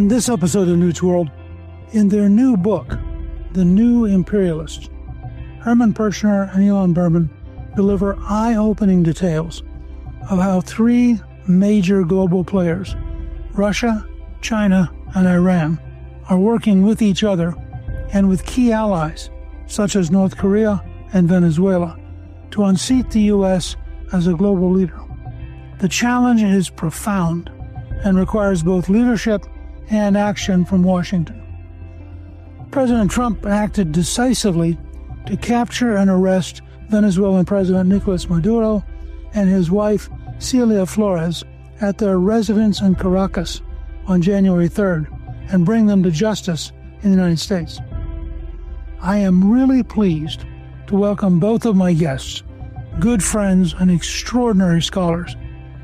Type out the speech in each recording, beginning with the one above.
On this episode of Newt's World, in their new book, The New Imperialists, Herman, Pirchner, and Ilan Berman deliver eye-opening details of how three major global players, Russia, China, and Iran, are working with each other and with key allies, such as North Korea and Venezuela, to unseat the U.S. as a global leader. The challenge is profound and requires both leadership and action from Washington. President Trump acted decisively to capture and arrest Venezuelan President Nicholas Maduro and his wife Celia Flores at their residence in Caracas on January 3rd and bring them to justice in the United States. I am really pleased to welcome both of my guests, good friends and extraordinary scholars,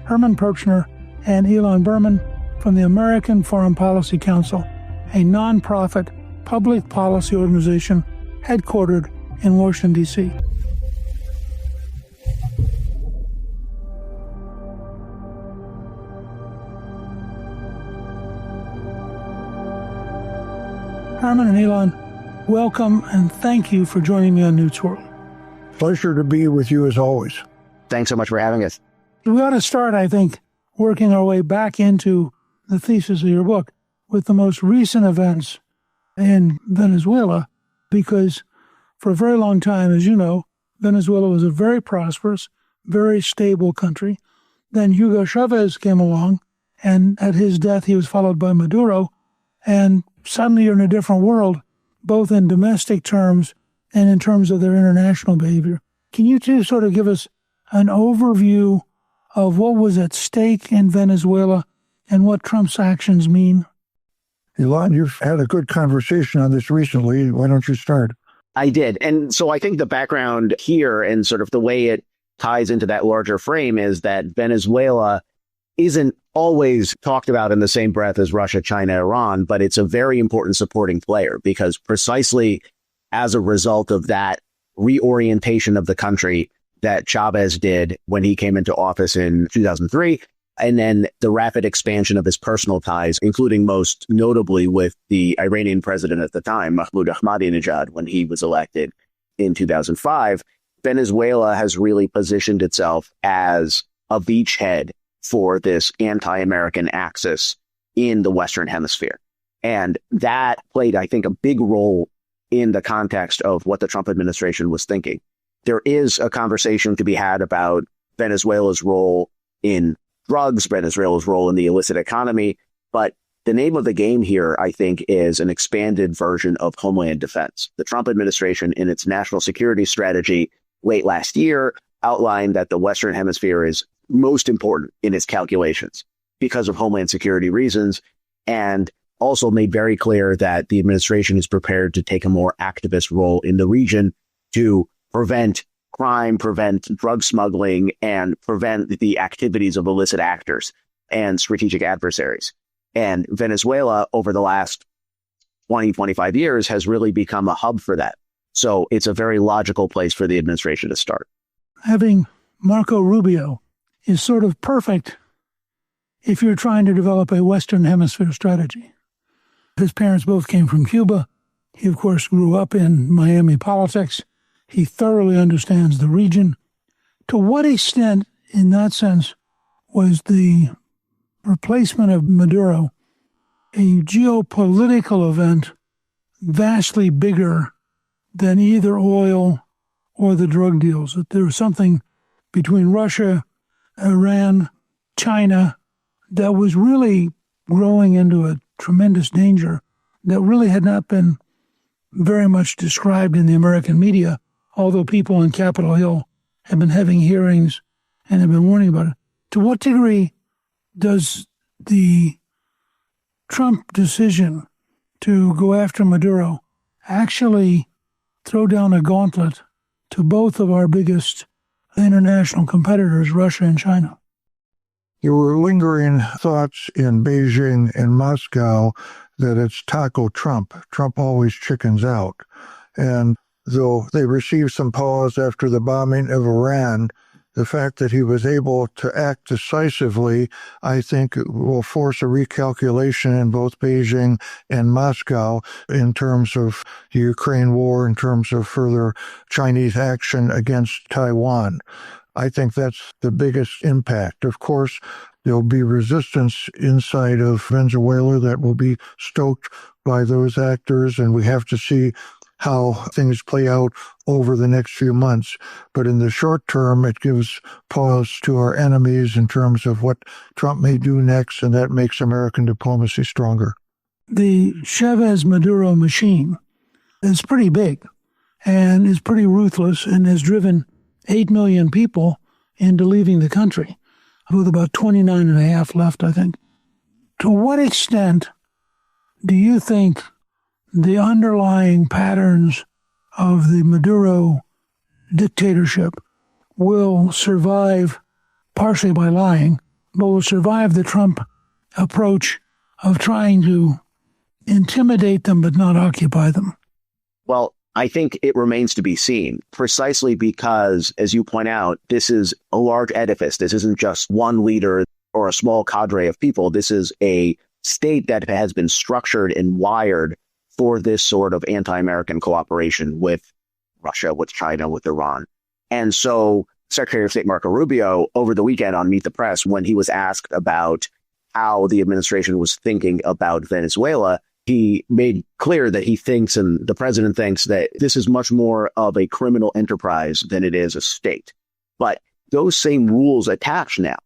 Herman Pirchner and Ilan Berman from the American Foreign Policy Council, a nonprofit public policy organization headquartered in Washington, D.C. Herman and Ilan, welcome and thank you for joining me on Newt's World. Pleasure to be with you as always. Thanks so much for having us. We ought to start, I think, working our way back into the thesis of your book with the most recent events in Venezuela, because for a very long time, as you know, Venezuela was a very prosperous, very stable country. Then Hugo Chavez came along, and at his death, he was followed by Maduro, and suddenly you're in a different world, both in domestic terms and in terms of their international behavior. Can you two sort of give us an overview of what was at stake in Venezuela and what Trump's actions mean? Ilan, you've had a good conversation on this recently. Why don't you start? I did. And so I think the background here and sort of the way it ties into that larger frame is that Venezuela isn't always talked about in the same breath as Russia, China, Iran, but it's a very important supporting player because precisely as a result of that reorientation of the country that Chavez did when he came into office in 2003, and then the rapid expansion of his personal ties, including most notably with the Iranian president at the time, Mahmoud Ahmadinejad, when he was elected in 2005, Venezuela has really positioned itself as a beachhead for this anti-American axis in the Western Hemisphere. And that played, I think, a big role in the context of what the Trump administration was thinking. There is a conversation to be had about Venezuela's role in drugs, Venezuela's role in the illicit economy. But the name of the game here, I think, is an expanded version of Homeland Defense. The Trump administration, in its national security strategy late last year, outlined that the Western Hemisphere is most important in its calculations because of Homeland Security reasons, and also made very clear that the administration is prepared to take a more activist role in the region to prevent crime, prevent drug smuggling, and prevent the activities of illicit actors and strategic adversaries. And Venezuela, over the last 20, 25 years, has really become a hub for that. So it's a very logical place for the administration to start. Having Marco Rubio is sort of perfect if you're trying to develop a Western Hemisphere strategy. His parents both came from Cuba. He, of course, grew up in Miami politics. He thoroughly understands the region. To what extent, in that sense, was the replacement of Maduro a geopolitical event vastly bigger than either oil or the drug deals? That there was something between Russia, Iran, China that was really growing into a tremendous danger that really had not been very much described in the American media, although people on Capitol Hill have been having hearings and have been warning about it. To what degree does the Trump decision to go after Maduro actually throw down a gauntlet to both of our biggest international competitors, Russia and China? There were lingering thoughts in Beijing and Moscow that it's taco Trump. Trump always chickens out. And though they received some pause after the bombing of Iran, The fact that he was able to act decisively, I think, will force a recalculation in both Beijing and Moscow in terms of the Ukraine war, in terms of further Chinese action against Taiwan. I think that's the biggest impact. Of course, there'll be resistance inside of Venezuela that will be stoked by those actors, and we have to see how things play out over the next few months. But in the short term, it gives pause to our enemies in terms of what Trump may do next, and that makes American diplomacy stronger. The Chavez-Maduro machine is pretty big and is pretty ruthless and has driven 8 million people into leaving the country, with about 29.5 left, I think. To what extent do you think the underlying patterns of the Maduro dictatorship will survive, partially by lying, but will survive the Trump approach of trying to intimidate them but not occupy them? Well, I think it remains to be seen, precisely because, as you point out, this is a large edifice. This isn't just one leader or a small cadre of people. This is a state that has been structured and wired for this sort of anti-American cooperation with Russia, with China, with Iran. And so Secretary of State Marco Rubio, over the weekend on Meet the Press, when he was asked about how the administration was thinking about Venezuela, he made clear that he thinks, and the president thinks, that this is much more of a criminal enterprise than it is a state. But those same rules attach now.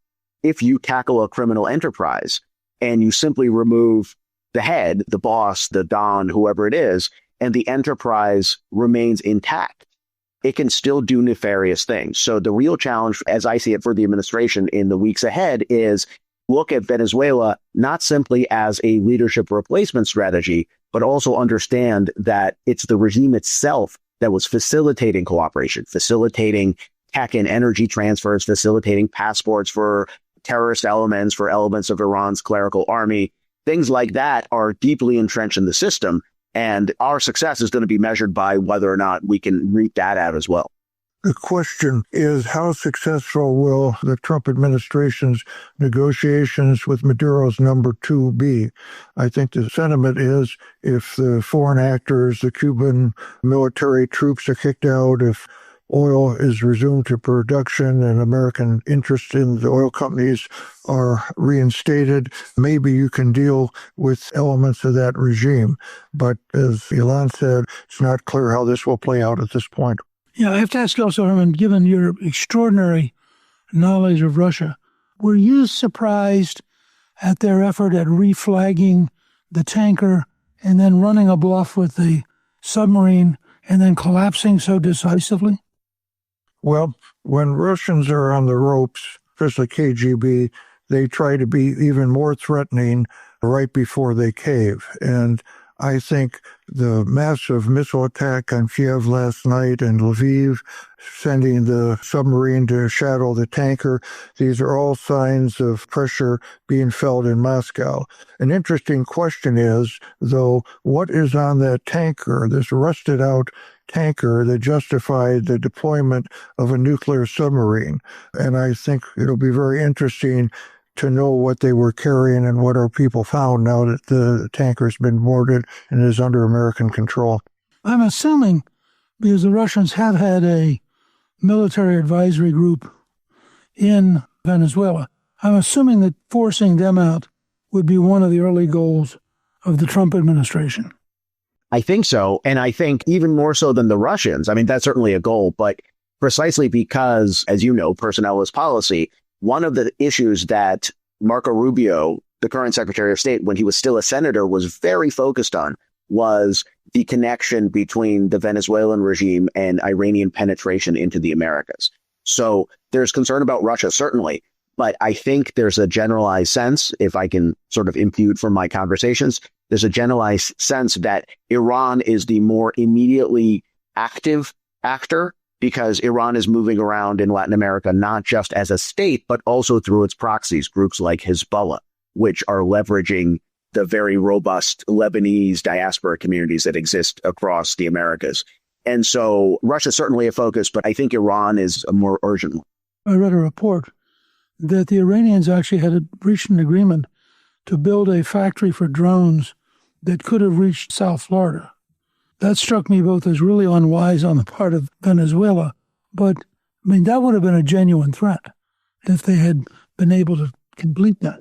If you tackle a criminal enterprise and you simply remove the head, the boss, the don, whoever it is, and the enterprise remains intact, it can still do nefarious things. So the real challenge, as I see it for the administration in the weeks ahead, is look at Venezuela not simply as a leadership replacement strategy, but also understand that it's the regime itself that was facilitating cooperation, facilitating tech and energy transfers, facilitating passports for terrorist elements, for elements of Iran's clerical army. Things like that are deeply entrenched in the system, and our success is going to be measured by whether or not we can reap that out as well. The question is, how successful will the Trump administration's negotiations with Maduro's number two be? I think the sentiment is, if the foreign actors, the Cuban military troops are kicked out, if oil is resumed to production and American interest in the oil companies are reinstated, maybe you can deal with elements of that regime. But as Ilan said, it's not clear how this will play out at this point. Yeah, I have to ask you also, Herman, given your extraordinary knowledge of Russia, were you surprised at their effort at reflagging the tanker and then running a bluff with the submarine and then collapsing so decisively? Well, when Russians are on the ropes, especially KGB, they try to be even more threatening right before they cave. And I think the massive missile attack on Kiev last night and Lviv, sending the submarine to shadow the tanker, these are all signs of pressure being felt in Moscow. An interesting question is, though, what is on that tanker, this rusted-out tanker that justified the deployment of a nuclear submarine? And I think it'll be very interesting to know what they were carrying and what our people found now that the tanker's been boarded and is under American control. I'm assuming, because the Russians have had a military advisory group in Venezuela, I'm assuming that forcing them out would be one of the early goals of the Trump administration. I think so. And I think even more so than the Russians. I mean, that's certainly a goal, but precisely because, as you know, personnel is policy. One of the issues that Marco Rubio, the current Secretary of State, when he was still a senator, was very focused on was the connection between the Venezuelan regime and Iranian penetration into the Americas. So there's concern about Russia, certainly, but I think there's a generalized sense, if I can sort of impute from my conversations, there's a generalized sense that Iran is the more immediately active actor, because Iran is moving around in Latin America, not just as a state, but also through its proxies, groups like Hezbollah, which are leveraging the very robust Lebanese diaspora communities that exist across the Americas. And so Russia is certainly a focus, but I think Iran is a more urgent one. I read a report that the Iranians actually had reached an agreement to build a factory for drones that could have reached South Florida. That struck me both as really unwise on the part of Venezuela, but, I mean, that would have been a genuine threat if they had been able to complete that.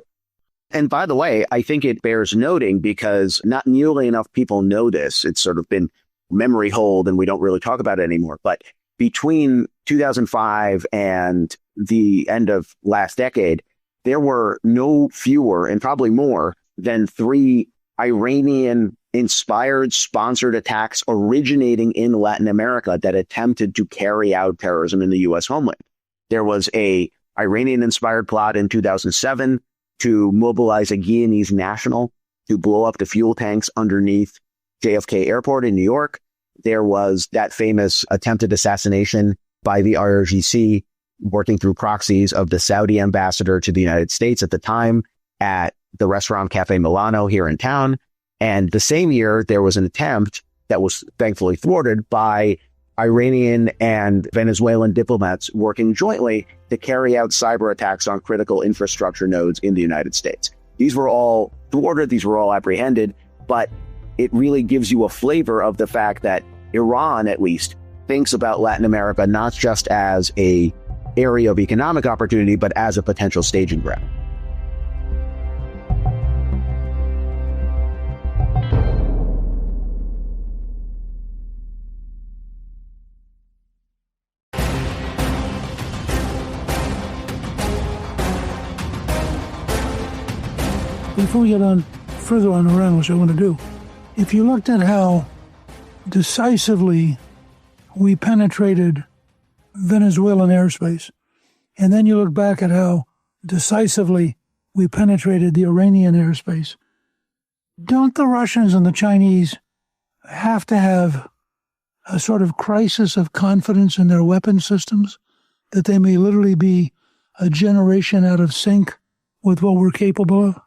And by the way, I think it bears noting because not nearly enough people know this. It's sort of been memory hold and we don't really talk about it anymore. But between 2005 and the end of last decade, there were no fewer and probably more than 3 Iranian-inspired, sponsored attacks originating in Latin America that attempted to carry out terrorism in the U.S. homeland. There was a Iranian-inspired plot in 2007 to mobilize a Guyanese national to blow up the fuel tanks underneath JFK Airport in New York. There was that famous attempted assassination by the IRGC working through proxies of the Saudi ambassador to the United States at the time at the restaurant Cafe Milano here in town. And the same year, there was an attempt that was thankfully thwarted by Iranian and Venezuelan diplomats working jointly to carry out cyber attacks on critical infrastructure nodes in the United States. These were all thwarted, these were all apprehended, but it really gives you a flavor of the fact that Iran, at least, thinks about Latin America not just as an area of economic opportunity, but as a potential staging ground. Before we get on further on Iran, which I want to do, if you looked at how decisively we penetrated Venezuelan airspace, and then you look back at how decisively we penetrated the Iranian airspace, don't the Russians and the Chinese have to have a sort of crisis of confidence in their weapon systems, that they may literally be a generation out of sync with what we're capable of?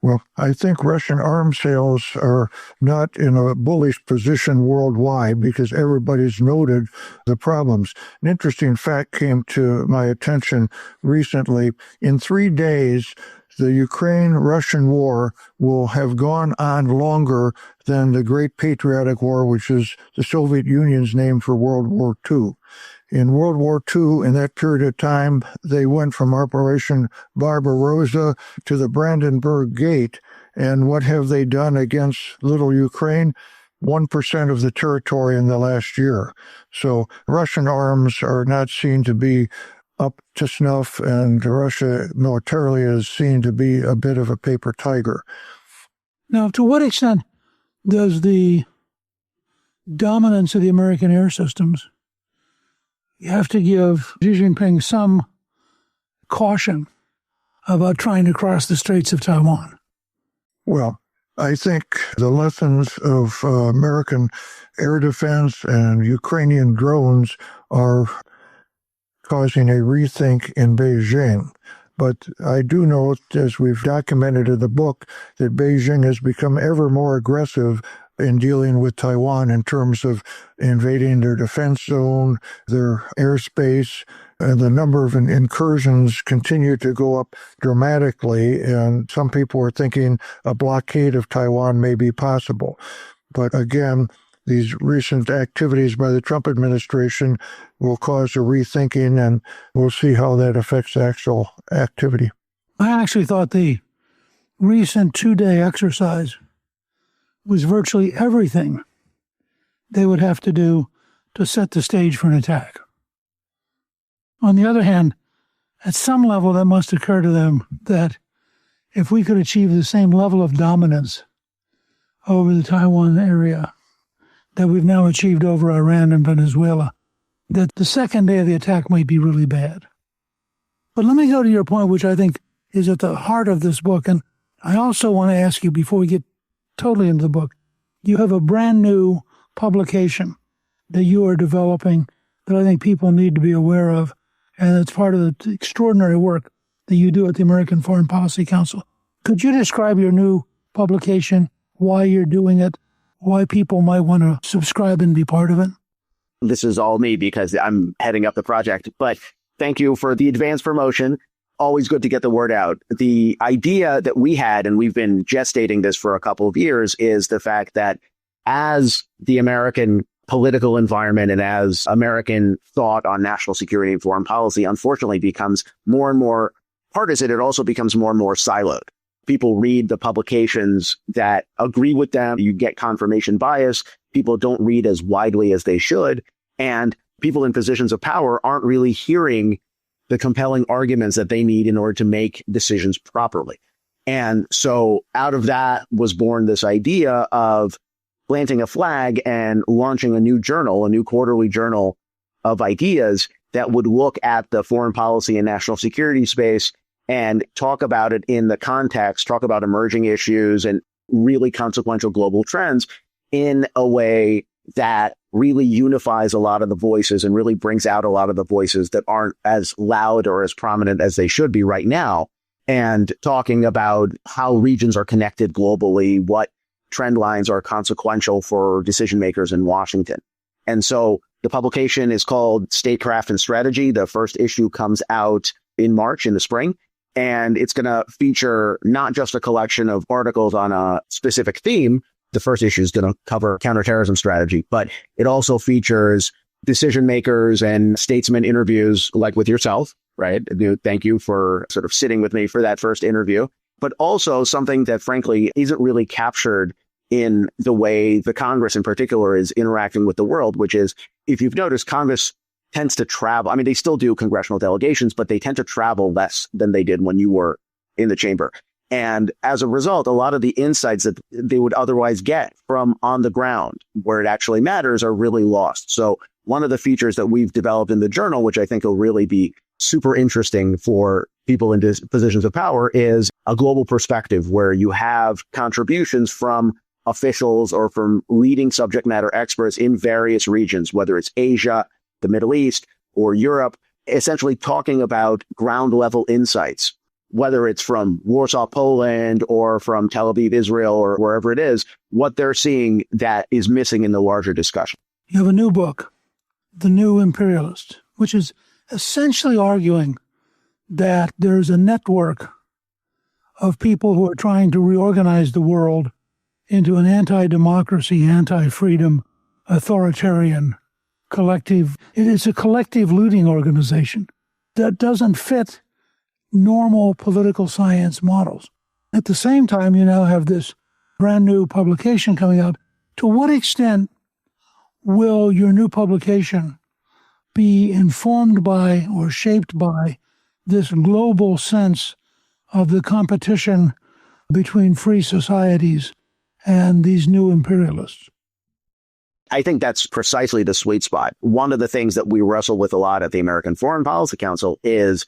Well, I think Russian arms sales are not in a bullish position worldwide because everybody's noted the problems. An interesting fact came to my attention recently. In 3 days, the Ukraine-Russian war will have gone on longer than the Great Patriotic War, which is the Soviet Union's name for World War II. In World War II, in that period of time, they went from Operation Barbarossa to the Brandenburg Gate. And what have they done against little Ukraine? 1% of the territory in the last year. So Russian arms are not seen to be up to snuff, and Russia militarily is seen to be a bit of a paper tiger. Now, to what extent does the dominance of the American air systems, you have to give Xi Jinping some caution about trying to cross the Straits of Taiwan? Well, I think the lessons of American air defense and Ukrainian drones are causing a rethink in Beijing. But I do note, as we've documented in the book, that Beijing has become ever more aggressive in dealing with Taiwan in terms of invading their defense zone, their airspace, and the number of incursions continue to go up dramatically, and some people are thinking a blockade of Taiwan may be possible. But again, these recent activities by the Trump administration will cause a rethinking, and we'll see how that affects actual activity. I actually thought the recent 2-day exercise was virtually everything they would have to do to set the stage for an attack. On the other hand, at some level that must occur to them that if we could achieve the same level of dominance over the Taiwan area that we've now achieved over Iran and Venezuela, that the second day of the attack might be really bad. But let me go to your point, which I think is at the heart of this book. And I also want to ask you, before we get totally into the book, you have a brand new publication that you are developing that I think people need to be aware of. And it's part of the extraordinary work that you do at the American Foreign Policy Council. Could you describe your new publication, why you're doing it, why people might want to subscribe and be part of it? This is all me because I'm heading up the project. But Thank you for the advance promotion. Always good to get the word out. The idea that we had, and we've been gestating this for a couple of years, is the fact that as the American political environment and as American thought on national security and foreign policy, unfortunately, becomes more and more partisan, it also becomes more and more siloed. People read the publications that agree with them. You get confirmation bias. People don't read as widely as they should. And people in positions of power aren't really hearing the compelling arguments that they need in order to make decisions properly. And so out of that was born this idea of planting a flag and launching a new journal, a new quarterly journal of ideas that would look at the foreign policy and national security space and talk about it in the context, talk about emerging issues and really consequential global trends in a way that really unifies a lot of the voices and really brings out a lot of the voices that aren't as loud or as prominent as they should be right now. And talking about how regions are connected globally, what trend lines are consequential for decision makers in Washington. And so the publication is called Statecraft and Strategy. The first issue comes out in March, in the spring. And it's going to feature not just a collection of articles on a specific theme. The first issue is going to cover counterterrorism strategy, but it also features decision makers and statesman interviews like with yourself, right? Thank you for sort of sitting with me for that first interview, but also something that frankly isn't really captured in the way the Congress in particular is interacting with the world, which is, if you've noticed, Congress tends to travel. I mean, they still do congressional delegations, but they tend to travel less than they did when you were in the chamber. And as a result, a lot of the insights that they would otherwise get from on the ground where it actually matters are really lost. So one of the features that we've developed in the journal, which I think will really be super interesting for people in positions of power, is a global perspective where you have contributions from officials or from leading subject matter experts in various regions, whether it's Asia, the Middle East, or Europe, essentially talking about ground level insights, whether it's from Warsaw, Poland, or from Tel Aviv, Israel, or wherever it is, what they're seeing that is missing in the larger discussion. You have a new book, The New Imperialist, which is essentially arguing that there's a network of people who are trying to reorganize the world into an anti-democracy, anti-freedom, authoritarian collective. It's a collective looting organization that doesn't fit normal political science models. At the same time, you now have this brand new publication coming out. To what extent will your new publication be informed by or shaped by this global sense of the competition between free societies and these new imperialists? I think that's precisely the sweet spot. One of the things that we wrestle with a lot at the American Foreign Policy Council is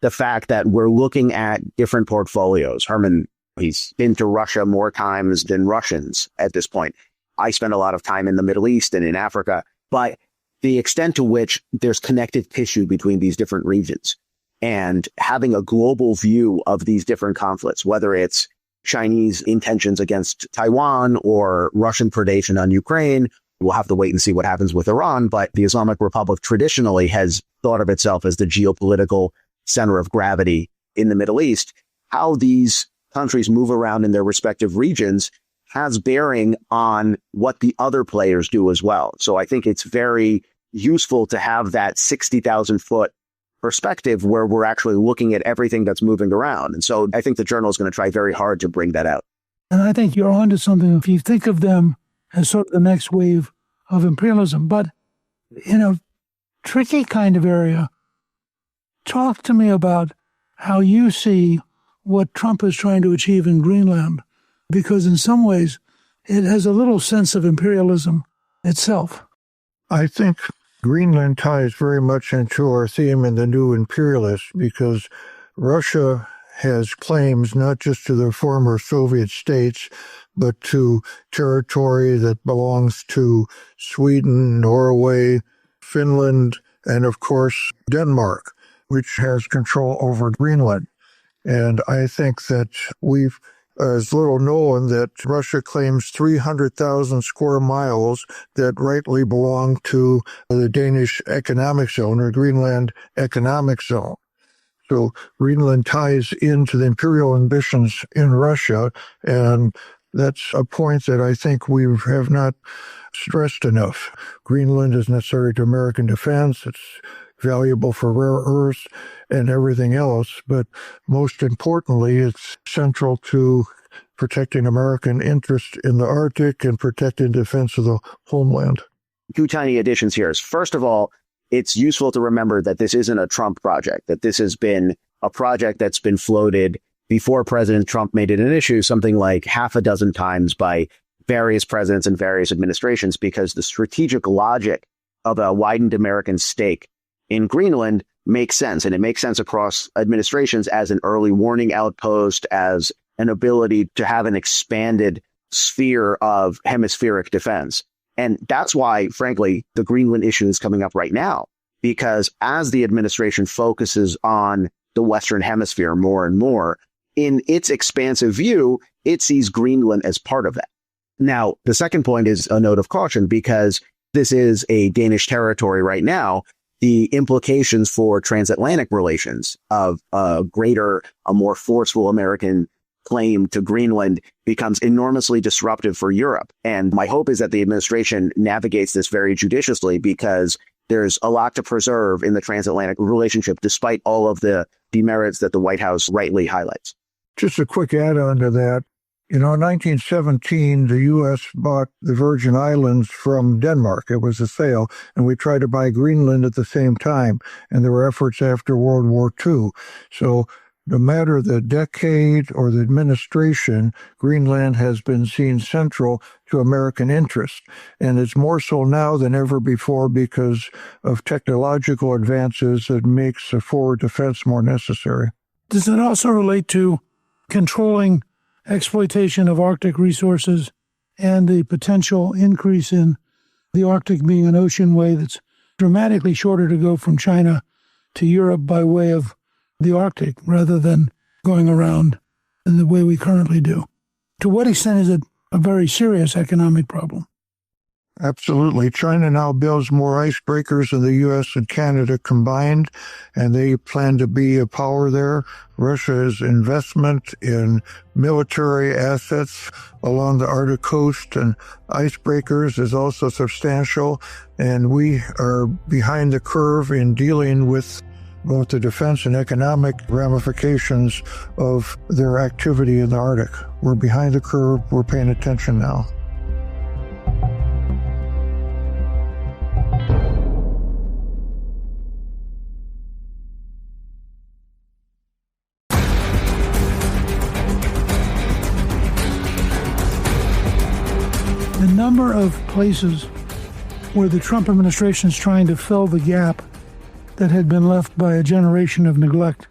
the fact that we're looking at different portfolios. Herman, he's been to Russia more times than Russians at this point. I spend a lot of time in the Middle East and in Africa, but the extent to which there's connective tissue between these different regions and having a global view of these different conflicts, whether it's Chinese intentions against Taiwan or Russian predation on Ukraine. We'll have to wait and see what happens with Iran, but the Islamic Republic traditionally has thought of itself as the geopolitical center of gravity in the Middle East. How these countries move around in their respective regions has bearing on what the other players do as well. So I think it's very useful to have that 60,000 foot perspective where we're actually looking at everything that's moving around. And so I think the journal is going to try very hard to bring that out. And I think you're onto something if you think of them as sort of the next wave of imperialism. But in a tricky kind of area, talk to me about how you see what Trump is trying to achieve in Greenland, because in some ways it has a little sense of imperialism itself. I think Greenland ties very much into our theme in The New Imperialists, because Russia has claims not just to the former Soviet states, but to territory that belongs to Sweden, Norway, Finland, and of course Denmark, which has control over Greenland. And I think that we've is little known that Russia claims 300,000 square miles that rightly belong to the Danish economic zone or Greenland economic zone. So Greenland ties into the imperial ambitions in Russia, and that's a point that I think we have not stressed enough. Greenland is necessary to American defense. It's valuable for rare earths and everything else, but most importantly, it's central to protecting American interests in the Arctic and protecting defense of the homeland. Two tiny additions here. First of all, it's useful to remember that this isn't a Trump project, that this has been a project that's been floated before President Trump made it an issue, something like half a dozen times by various presidents and various administrations, because the strategic logic of a widened American stake in Greenland makes sense. And it makes sense across administrations as an early warning outpost, as an ability to have an expanded sphere of hemispheric defense. And that's why, frankly, the Greenland issue is coming up right now, because as the administration focuses on the Western Hemisphere more and more, in its expansive view, it sees Greenland as part of that. Now, the second point is a note of caution, because this is a Danish territory right now. The implications for transatlantic relations of a more forceful American claim to Greenland becomes enormously disruptive for Europe. And my hope is that the administration navigates this very judiciously, because there's a lot to preserve in the transatlantic relationship, despite all of the demerits that the White House rightly highlights. Just a quick add-on to that. In 1917, the U.S. bought the Virgin Islands from Denmark. It was a sale, and we tried to buy Greenland at the same time, and there were efforts after World War II. So no matter the decade or the administration, Greenland has been seen central to American interests, and it's more so now than ever before because of technological advances that makes a forward defense more necessary. Does it also relate to controlling exploitation of Arctic resources and the potential increase in the Arctic being an ocean way that's dramatically shorter to go from China to Europe by way of the Arctic rather than going around in the way we currently do? To what extent is it a very serious economic problem? Absolutely. China now builds more icebreakers than the U.S. and Canada combined, and they plan to be a power there. Russia's investment in military assets along the Arctic coast and icebreakers is also substantial, and we are behind the curve in dealing with both the defense and economic ramifications of their activity in the Arctic. We're behind the curve. We're paying attention now. The number of places where the Trump administration is trying to fill the gap that had been left by a generation of neglect.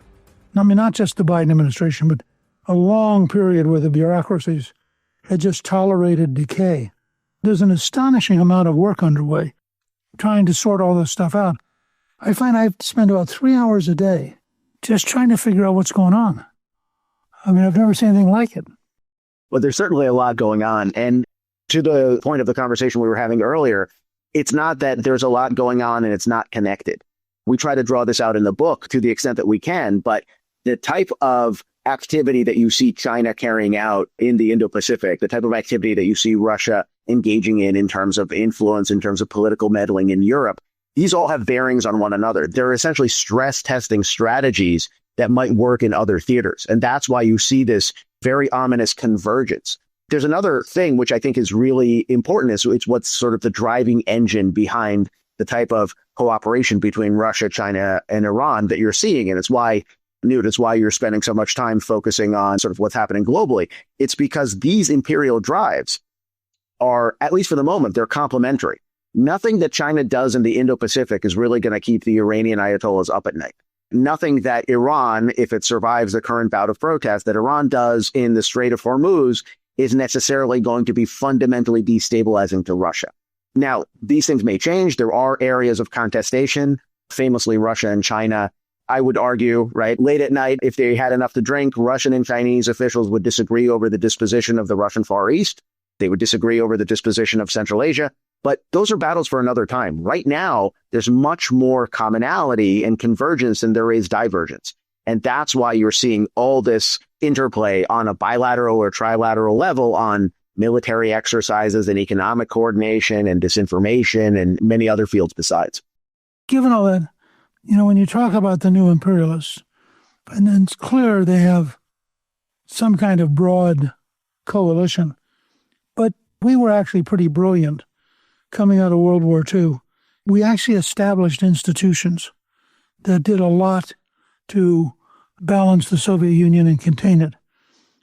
I mean, not just the Biden administration, but a long period where the bureaucracies had just tolerated decay. There's an astonishing amount of work underway trying to sort all this stuff out. I find I have to spend about 3 hours a day just trying to figure out what's going on. I mean, I've never seen anything like it. Well, there's certainly a lot going on. And to the point of the conversation we were having earlier, it's not that there's a lot going on and it's not connected. We try to draw this out in the book to the extent that we can, but the type of activity that you see China carrying out in the Indo-Pacific, the type of activity that you see Russia engaging in terms of influence, in terms of political meddling in Europe, these all have bearings on one another. They're essentially stress testing strategies that might work in other theaters. And that's why you see this very ominous convergence. There's another thing which I think is really important. It's what's sort of the driving engine behind the type of cooperation between Russia, China, and Iran that you're seeing. And it's why, Newt, it's why you're spending so much time focusing on sort of what's happening globally. It's because these imperial drives are, at least for the moment, they're complementary. Nothing that China does in the Indo-Pacific is really going to keep the Iranian Ayatollahs up at night. Nothing that Iran, if it survives the current bout of protest, that Iran does in the Strait of Hormuz is necessarily going to be fundamentally destabilizing to Russia. Now, these things may change. There are areas of contestation. Famously, Russia and China I would argue, right, late at night, if they had enough to drink, Russian and Chinese officials would disagree over the disposition of the Russian Far East. They would disagree over the disposition of Central Asia. But those are battles for another time. Right now, there's much more commonality and convergence than there is divergence. And that's why you're seeing all this interplay on a bilateral or trilateral level on military exercises and economic coordination and disinformation and many other fields besides. Given all that, when you talk about the new imperialists, and then it's clear they have some kind of broad coalition, but we were actually pretty brilliant coming out of World War II. We actually established institutions that did a lot to balance the Soviet Union and contain it.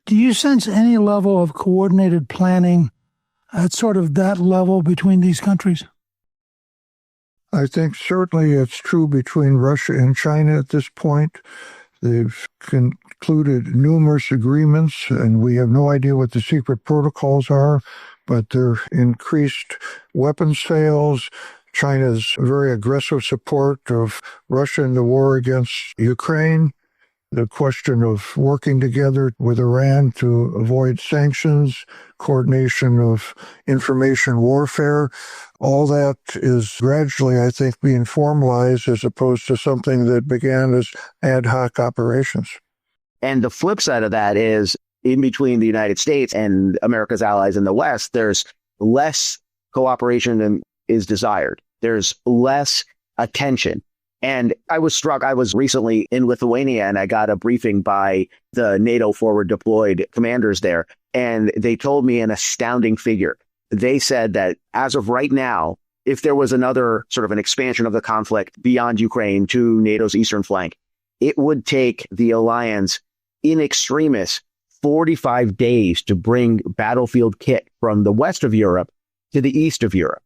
Do you sense any level of coordinated planning at sort of that level between these countries? I think certainly it's true between Russia and China at this point. They've concluded numerous agreements, and we have no idea what the secret protocols are, but they're increased weapons sales, China's very aggressive support of Russia in the war against Ukraine, the question of working together with Iran to avoid sanctions, coordination of information warfare. All that is gradually, I think, being formalized as opposed to something that began as ad hoc operations. And the flip side of that is in between the United States and America's allies in the West, there's less cooperation than is desired. There's less attention. And I was struck. I was recently in Lithuania and I got a briefing by the NATO forward deployed commanders there. And they told me an astounding figure. They said that as of right now, if there was another sort of an expansion of the conflict beyond Ukraine to NATO's eastern flank, it would take the alliance in extremis 45 days to bring battlefield kit from the west of Europe to the east of Europe.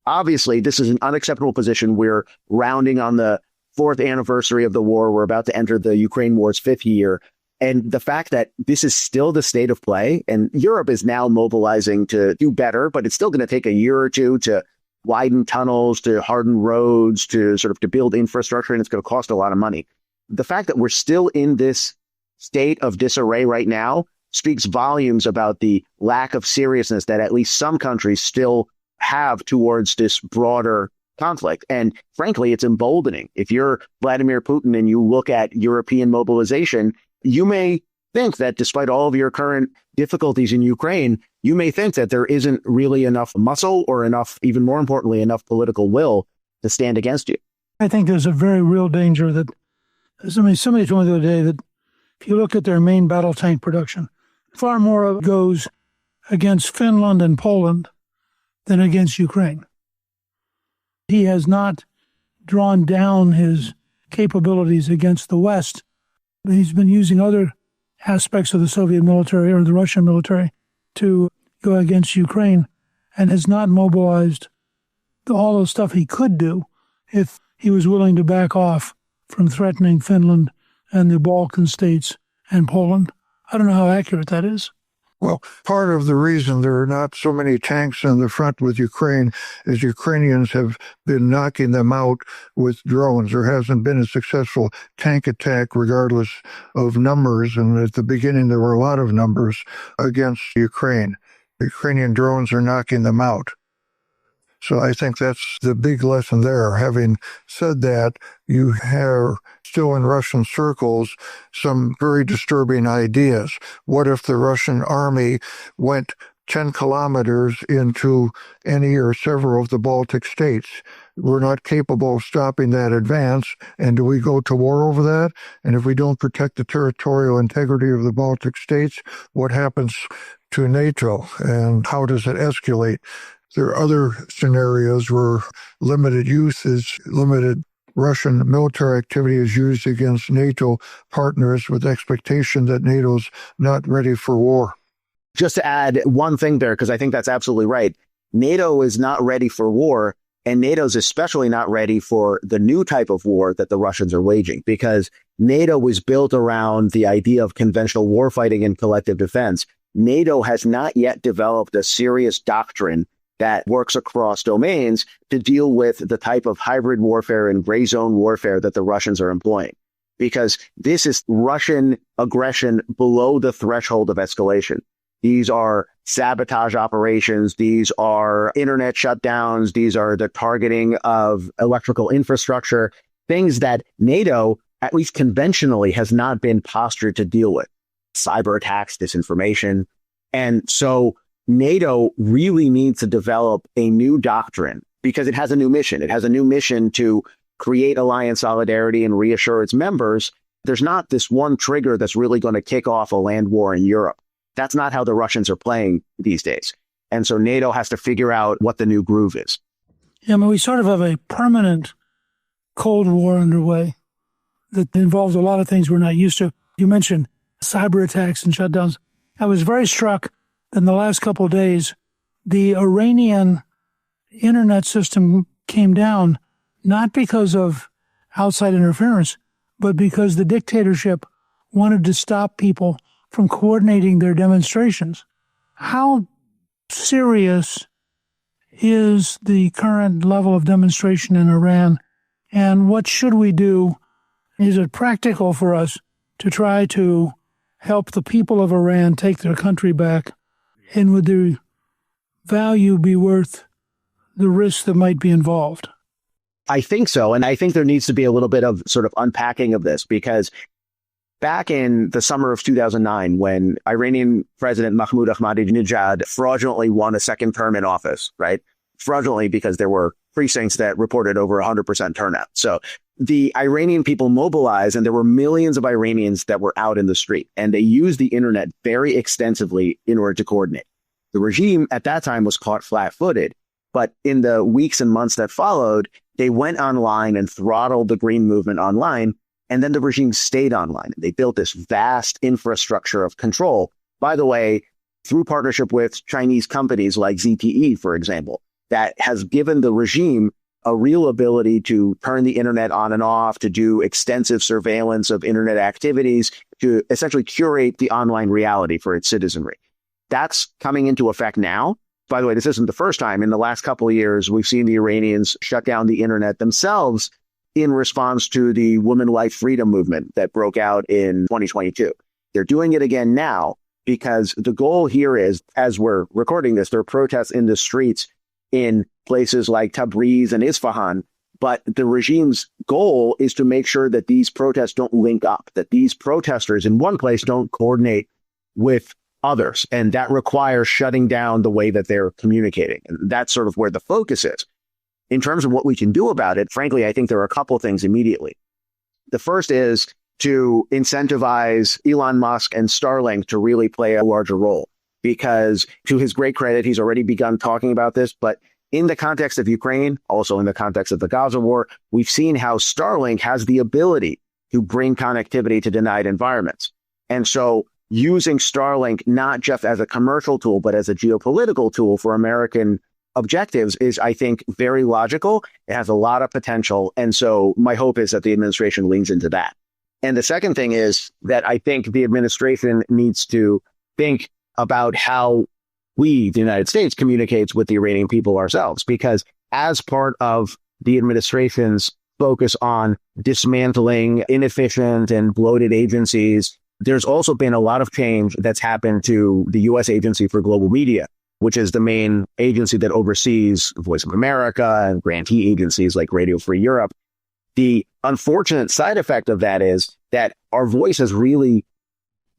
Obviously, this is an unacceptable position. We're rounding on the 4th anniversary of the war. We're about to enter the Ukraine war's 5th year. And the fact that this is still the state of play, and Europe is now mobilizing to do better, but it's still going to take a year or two to widen tunnels, to harden roads, to sort of to build infrastructure, and it's going to cost a lot of money. The fact that we're still in this state of disarray right now speaks volumes about the lack of seriousness that at least some countries still have towards this broader conflict. And frankly, it's emboldening. If you're Vladimir Putin and you look at European mobilization, you may think that despite all of your current difficulties in Ukraine, you may think that there isn't really enough muscle or enough, even more importantly, enough political will to stand against you. I think there's a very real danger that, somebody told me the other day that if you look at their main battle tank production, far more of it goes against Finland and Poland than against Ukraine. He has not drawn down his capabilities against the West. He's been using other aspects of the Soviet military or the Russian military to go against Ukraine and has not mobilized all the stuff he could do if he was willing to back off from threatening Finland and the Balkan states and Poland. I don't know how accurate that is. Well, part of the reason there are not so many tanks on the front with Ukraine is Ukrainians have been knocking them out with drones. There hasn't been a successful tank attack regardless of numbers, and at the beginning there were a lot of numbers against Ukraine. Ukrainian drones are knocking them out. So I think that's the big lesson there. Having said that, you have still in Russian circles some very disturbing ideas. What if the Russian army went 10 kilometers into any or several of the Baltic states? We're not capable of stopping that advance. And do we go to war over that? And if we don't protect the territorial integrity of the Baltic states, what happens to NATO? And how does it escalate? There are other scenarios where limited Russian military activity is used against NATO partners with expectation that NATO's not ready for war. Just to add one thing there, because I think that's absolutely right. NATO is not ready for war, and NATO's especially not ready for the new type of war that the Russians are waging, because NATO was built around the idea of conventional warfighting and collective defense. NATO has not yet developed a serious doctrine that works across domains to deal with the type of hybrid warfare and gray zone warfare that the Russians are employing. because this is Russian aggression below the threshold of escalation. These are sabotage operations. These are internet shutdowns. These are the targeting of electrical infrastructure, things that NATO, at least conventionally, has not been postured to deal with. Cyber attacks, disinformation. And so NATO really needs to develop a new doctrine because it has a new mission. It has a new mission to create alliance solidarity and reassure its members. There's not this one trigger that's really going to kick off a land war in Europe. That's not how the Russians are playing these days. And so NATO has to figure out what the new groove is. Yeah, I mean, we sort of have a permanent Cold War underway that involves a lot of things we're not used to. You mentioned cyber attacks and shutdowns. I was very struck in the last couple of days, the Iranian internet system came down, not because of outside interference, but because the dictatorship wanted to stop people from coordinating their demonstrations. How serious is the current level of demonstration in Iran, and what should we do? Is it practical for us to try to help the people of Iran take their country back? And would the value be worth the risk that might be involved? I think so. And I think there needs to be a little bit of sort of unpacking of this, because back in the summer of 2009, when Iranian President Mahmoud Ahmadinejad fraudulently won a second term in office, right? Fraudulently because there were precincts that reported over 100% turnout. So the Iranian people mobilized, and there were millions of Iranians that were out in the street, and they used the internet very extensively in order to coordinate. The regime at that time was caught flat-footed, but in the weeks and months that followed, they went online and throttled the Green Movement online, and then the regime stayed online. They built this vast infrastructure of control, by the way, through partnership with Chinese companies like ZTE, for example, that has given the regime a real ability to turn the internet on and off, to do extensive surveillance of internet activities, to essentially curate the online reality for its citizenry. That's coming into effect now. By the way, this isn't the first time. In the last couple of years, we've seen the Iranians shut down the internet themselves in response to the women life freedom movement that broke out in 2022. They're doing it again now because the goal here is, as we're recording this, there are protests in the streets in places like Tabriz and Isfahan. But the regime's goal is to make sure that these protests don't link up, that these protesters in one place don't coordinate with others. And that requires shutting down the way that they're communicating. And that's sort of where the focus is. In terms of what we can do about it, frankly, I think there are a couple of things immediately. The first is to incentivize Elon Musk and Starlink to really play a larger role, because to his great credit, he's already begun talking about this. But in the context of Ukraine, also in the context of the Gaza war, we've seen how Starlink has the ability to bring connectivity to denied environments. And so using Starlink not just as a commercial tool, but as a geopolitical tool for American objectives is, I think, very logical. It has a lot of potential. And so my hope is that the administration leans into that. And the second thing is that I think the administration needs to think about how we, the United States, communicates with the Iranian people ourselves, because as part of the administration's focus on dismantling inefficient and bloated agencies, there's also been a lot of change that's happened to the U.S. Agency for Global Media, which is the main agency that oversees Voice of America and grantee agencies like Radio Free Europe. The unfortunate side effect of that is that our voice has really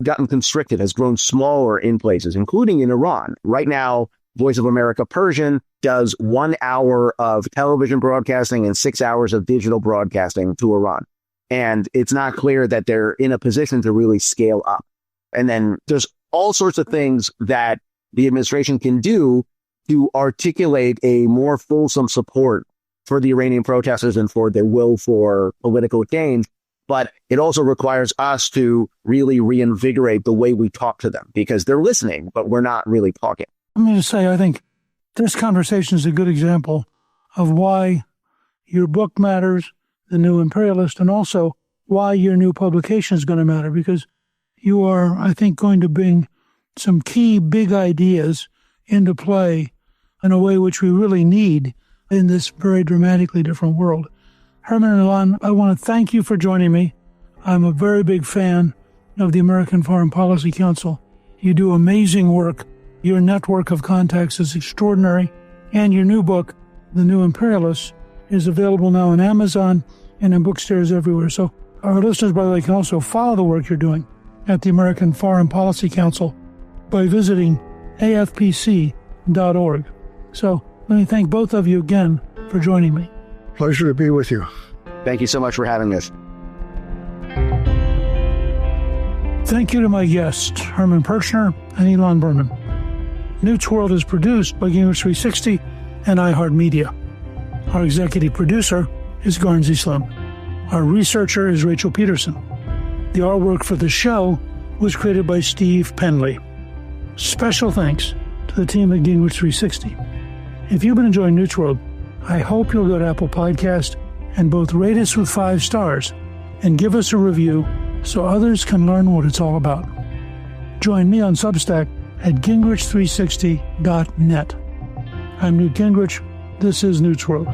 gotten constricted, has grown smaller in places, including in Iran. Right now, Voice of America Persian does 1 hour of television broadcasting and 6 hours of digital broadcasting to Iran. And it's not clear that they're in a position to really scale up. And then there's all sorts of things that the administration can do to articulate a more fulsome support for the Iranian protesters and for their will for political change. But it also requires us to really reinvigorate the way we talk to them, because they're listening, but we're not really talking. I'm going to say, I think this conversation is a good example of why your book matters, The New Imperialist, and also why your new publication is going to matter, because you are, I think, going to bring some key big ideas into play in a way which we really need in this very dramatically different world. Herman and Ilan, I want to thank you for joining me I'm a very big fan of the American Foreign Policy Council. You do amazing work. Your network of contacts is extraordinary. And your new book, The New Imperialists, is available now on Amazon and in bookstores everywhere. So our listeners, by the way, can also follow the work you're doing at the American Foreign Policy Council by visiting AFPC.org. So let me thank both of you again for joining me. Pleasure to be with you. Thank you so much for having us. Thank you to my guests, Herman Pirchner and Ilan Berman. Newt's World is produced by Gingrich 360 and iHeartMedia. Our executive producer is Garnsey Sloan. Our researcher is Rachel Peterson. The artwork for the show was created by Steve Penley. Special thanks to the team at Gingrich 360. If you've been enjoying Newt's World, I hope you'll go to Apple Podcast and both rate us with 5 stars and give us a review so others can learn what it's all about. Join me on Substack at gingrich360.net. I'm Newt Gingrich. This is Newt's World.